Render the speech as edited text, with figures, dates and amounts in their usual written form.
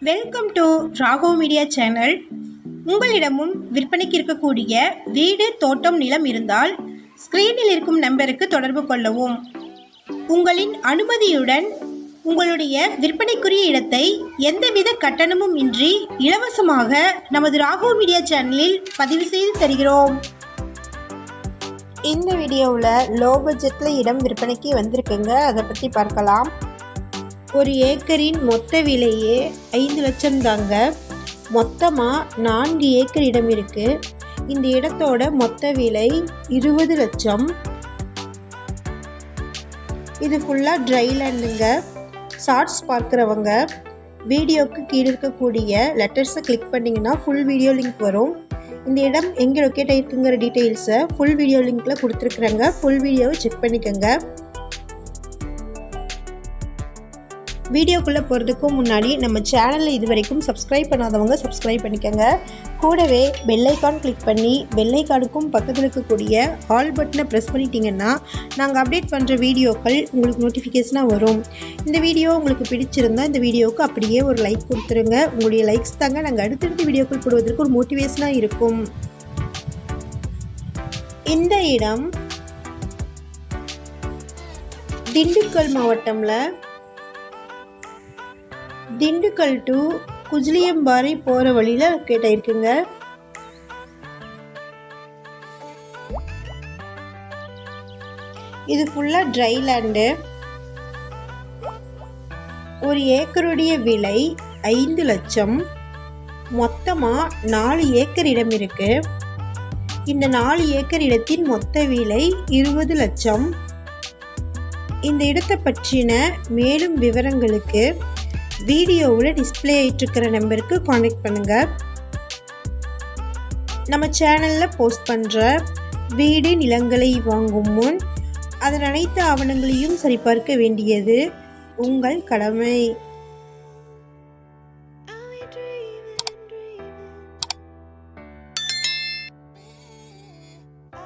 Welcome to Raghav media channel. உங்களிடமும் விற்பனைக்கு இருக்கக்கூடிய வீடு, தோட்டம், நிலம் இருந்தால் ஸ்க்ரீனில் இருக்கும் நம்பருக்கு தொடர்பு கொள்ளவும். உங்களின் அனுமதியுடன் உங்களுடைய விற்பனைக்குரிய இடத்தை எந்தவித கட்டணமும் இன்றி இலவசமாக நமது ராகவ் மீடியா சேனலில் பதிவு செய்து தருகிறோம். இந்த வீடியோவில் லோ பட்ஜெட்டில் இடம் விற்பனைக்கு வந்திருக்குங்க. அதை பற்றி பார்க்கலாம். ஒரு ஏக்கரின் மொத்த விலையே 5 லட்சம் தாங்க. மொத்தமாக 4 ஏக்கர் இடம் இருக்குது. இந்த இடத்தோட மொத்த விலை 20 லட்சம். இது ஃபுல்லாக ட்ரை லேண்டுங்க. ஷார்ட்ஸ் பார்க்குறவங்க வீடியோவுக்கு கீழே இருக்கக்கூடிய லெட்டர்ஸை கிளிக் பண்ணிங்கன்னா ஃபுல் வீடியோ லிங்க் வரும். இந்த இடம் எங்கே லொக்கேட் ஆகிருக்குங்கிற டீட்டெயில்ஸை ஃபுல் வீடியோ லிங்க்கில் கொடுத்துருக்குறேங்க. ஃபுல் வீடியோவை செக் பண்ணிக்கோங்க. வீடியோக்குள்ளே போகிறதுக்கு முன்னாடி நம்ம சேனலில் இது வரைக்கும் சப்ஸ்கிரைப் பண்ணாதவங்க சப்ஸ்கிரைப் பண்ணிக்கோங்க. கூடவே பெல்லைக்கான் கிளிக் பண்ணி பெல்லைக்கானுக்கும் பக்கத்தில் இருக்கக்கூடிய ஆல் பட்டனை ப்ரெஸ் பண்ணிட்டீங்கன்னா நாங்கள் அப்டேட் பண்ணுற வீடியோக்கள் உங்களுக்கு நோட்டிஃபிகேஷனாக வரும். இந்த வீடியோ உங்களுக்கு பிடிச்சிருந்தால் இந்த வீடியோவுக்கு அப்படியே ஒரு லைக் கொடுத்துருங்க. உங்களுடைய லைக்ஸ் தாங்க நாங்கள் அடுத்தடுத்த வீடியோக்கள் போடுவதற்கு ஒரு மோட்டிவேஷனாக இருக்கும். இந்த இடம் திண்டுக்கல் மாவட்டம்ல திண்டுக்கல் டு குஜிலியம்பாறை போகிற வழியில் கேட்டாயிருக்குங்க. இது ஃபுல்லாக ட்ரை லேண்டு. ஒரு ஏக்கருடைய விலை 5 லட்சம். மொத்தமாக 4 ஏக்கர் இடம் இருக்குது. இந்த 4 ஏக்கர் இடத்தின் மொத்த விலை 20 லட்சம். இந்த இடத்தை பற்றின மேலும் விவரங்களுக்கு வீடியோவில் டிஸ்பிளே ஆகிட்டுருக்கிற நம்பருக்கு கான்டாக்ட் பண்ணுங்கள். நம்ம சேனலில் போஸ்ட் பண்ணுற வீடு, நிலங்களை வாங்கும் முன் அதன் அனைத்து ஆவணங்களையும் சரிபார்க்க வேண்டியது உங்கள் கடமை.